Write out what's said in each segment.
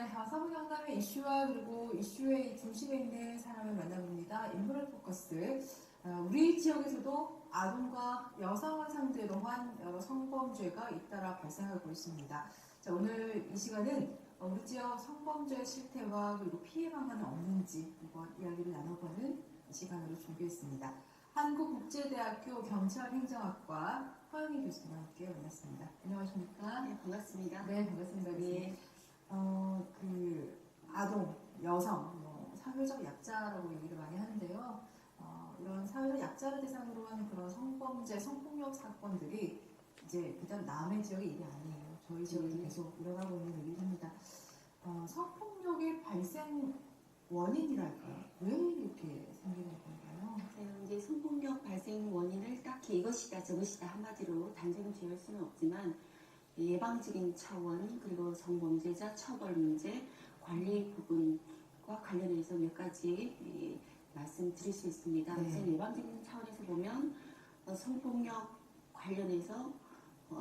사무경남의 이슈와 그리고 이슈의 중심에 있는 사람을 만나봅니다. 인물을 포커스. 우리 지역에서도 아동과 여성을 상대로 한 여러 성범죄가 잇따라 발생하고 있습니다. 자, 오늘 이 시간은 우리 지역 성범죄 실태와 그리고 피해 방안은 없는지 이번 이야기를 나눠보는 시간으로 준비했습니다. 한국국제대학교 경찰행정학과 허영희 교수님과 함께 만났습니다. 안녕하십니까? 네, 반갑습니다. 네, 반갑습니다. 네. 아동, 여성, 사회적 약자라고 얘기를 많이 하는데요. 이런 사회적 약자를 대상으로 하는 그런 성범죄, 성폭력 사건들이 이제 그냥 남의 지역의 일이 아니에요. 저희 지역에도 계속 일어나고 있는 일이긴 합니다. 성폭력의 발생 원인이랄까요? 왜 이렇게 생기는 건가요? 이제 성폭력 발생 원인을 딱히 이것이다 저것이다 한마디로 단정을 지을 수는 없지만 예방적인 차원 그리고 성범죄자 처벌 문제 관리 부분과 관련해서 몇 가지 말씀드릴 수 있습니다. 네. 우선 예방적인 차원에서 보면 성폭력 관련해서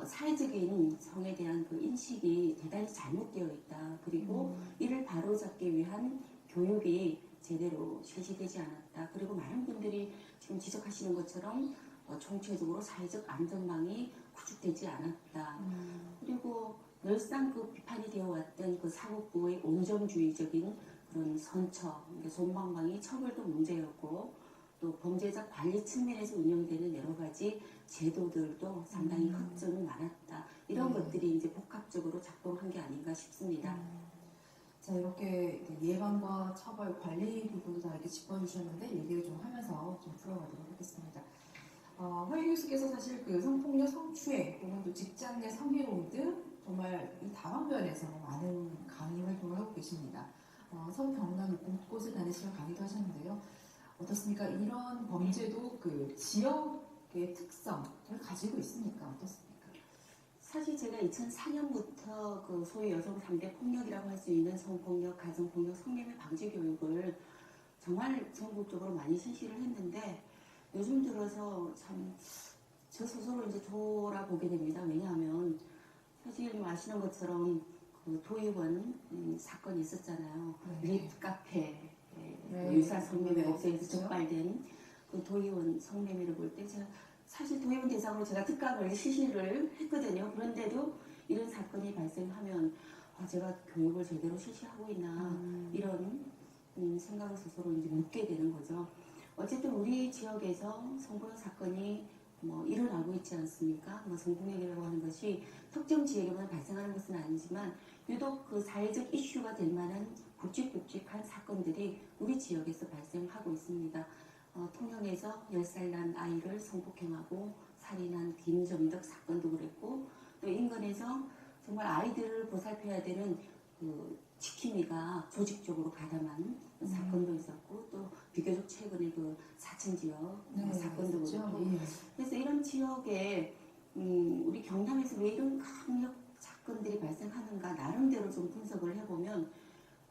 사회적인 성에 대한 그 인식이 대단히 잘못되어 있다. 그리고 이를 바로잡기 위한 교육이 제대로 실시되지 않았다. 그리고 많은 분들이 지금 지적하시는 것처럼 총체적으로 사회적 안전망이 구축되지 않았다. 그리고 늘상 그 비판이 되어 왔던 그 사법부의 온정주의적인 그런 선처, 그러니까 솜방망이 처벌도 문제였고 또 범죄자 관리 측면에서 운영되는 여러 가지 제도들도 상당히 흑점이 많았다. 이런 것들이 이제 복합적으로 작동한 게 아닌가 싶습니다. 자, 이렇게 예방과 처벌, 관리 부분도 다 이렇게 짚어주셨는데 얘기를 좀 하면서 좀 풀어가도록 하겠습니다. 허희 교수께서 사실 그 성폭력, 성추행, 혹은 또 직장 내 성희롱 등 정말 이 다방면에서 많은 강의 활동을 하고 계십니다. 서경남 곳곳에 다니시며 강의도 하셨는데요. 어떻습니까? 이런 범죄도 그 지역의 특성을 가지고 있습니까? 어떻습니까? 사실 제가 2004년부터 그 소위 여성 3대 폭력이라고 할 수 있는 성폭력, 가정폭력, 성매매 방지 교육을 정말 전국적으로 많이 실시를 했는데 요즘 들어서 참 저 스스로 이제 돌아보게 됩니다. 왜냐하면 사실 뭐 아시는 것처럼 그 도의원 사건이 있었잖아요. 립 카페 유사 성매매 업소에서 적발된 그 도의원 성매매를 볼 때 제가 사실 도의원 대상으로 제가 특강을 실시를 했거든요. 그런데도 이런 사건이 발생하면 제가 교육을 제대로 실시하고 있나 이런 생각을 스스로 이제 묻게 되는 거죠. 어쨌든 우리 지역에서 성폭력 사건이 일어나고 있지 않습니까? 성폭력이라고 하는 것이 특정 지역에만 발생하는 것은 아니지만 유독 그 사회적 이슈가 될 만한 굵직굵직한 사건들이 우리 지역에서 발생하고 있습니다. 통영에서 10살 난 아이를 성폭행하고 살인한 김점덕 사건도 그랬고 또 인근에서 정말 아이들을 보살펴야 되는 그 지킴이가 조직적으로 가담한 사건도 있었고 또 비교적 최근에 그 사천 지역 사건도 그렇고 그래서 이런 지역에 우리 경남에서 왜 이런 강력 사건들이 발생하는가 나름대로 좀 분석을 해보면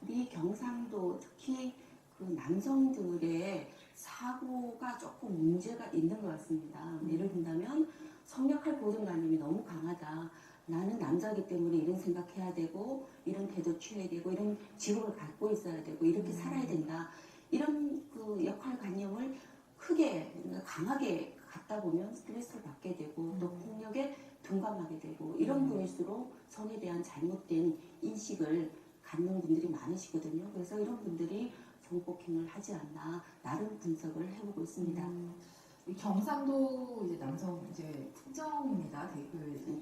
우리 경상도 특히 그 남성들의 사고가 조금 문제가 있는 것 같습니다. 예를 든다면 성역할 고정관념이 너무 강하다. 나는 남자이기 때문에 이런 생각해야 되고 이런 태도 취해야 되고 이런 직업을 갖고 있어야 되고 이렇게 살아야 된다. 이런 그 역할관념을 크게 강하게 갖다 보면 스트레스를 받게 되고 또 폭력에 둔감하게 되고 이런 분일수록 성에 대한 잘못된 인식을 갖는 분들이 많으시거든요. 그래서 이런 분들이 성폭행을 하지 않나 나름 분석을 해보고 있습니다. 경상도 이제 남성 이제 특정입니다.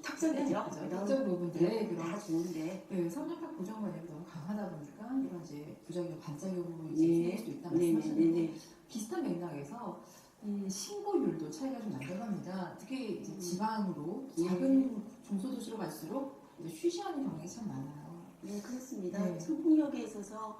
특정이죠. 특정 부분들에 다 좋은데 성역학 고정관념이 너무 강하다 보니까 이런 이제 부작용, 반작용으로 이제 생길 수도 있다 말씀하셨는데 비슷한 맥락에서 이 신고율도 차이가 좀 난다고 합니다. 특히 이제 지방으로 작은 중소도시로 갈수록 이제 쉬쉬하는 경향이 참 많아요. 네, 그렇습니다. 성폭력에 있어서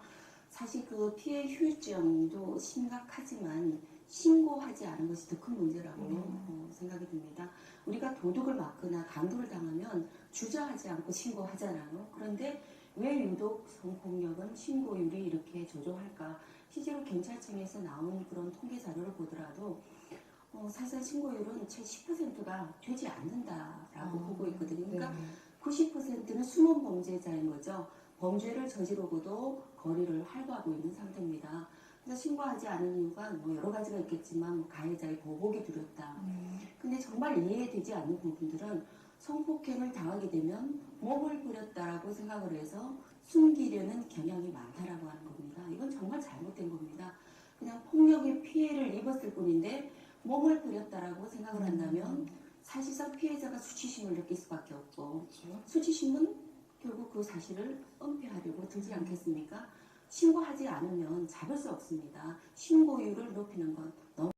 사실 그 피해 후유증도 심각하지만 신고하지 않은 것이 더 큰 문제라고 생각이 듭니다. 우리가 도둑을 맞거나 강도를 당하면 주저하지 않고 신고하잖아요. 그런데 왜 유독 성폭력은 신고율이 이렇게 조정할까? 실제로 경찰청에서 나온 그런 통계 자료를 보더라도 사실 신고율은 채 10%가 되지 않는다라고 보고 있거든요. 그러니까 90%는 숨은 범죄자인 거죠. 범죄를 저지르고도 거리를 활보하고 있는 상태입니다. 그래서 신고하지 않은 이유가 뭐 여러 가지가 있겠지만 가해자의 보복이 두렵다. 근데 정말 이해되지 않는 부분들은 성폭행을 당하게 되면 몸을 부렸다라고 생각을 해서 숨기려는 경향이 많다라고 하는 겁니다. 이건 정말 잘못된 겁니다. 그냥 폭력의 피해를 입었을 뿐인데 몸을 부렸다라고 생각을 한다면 사실상 피해자가 수치심을 느낄 수밖에 없고 그렇죠. 수치심은 결국 그 사실을 은폐하려고 들지 않겠습니까? 신고하지 않으면 잡을 수 없습니다. 신고율을 높이는 것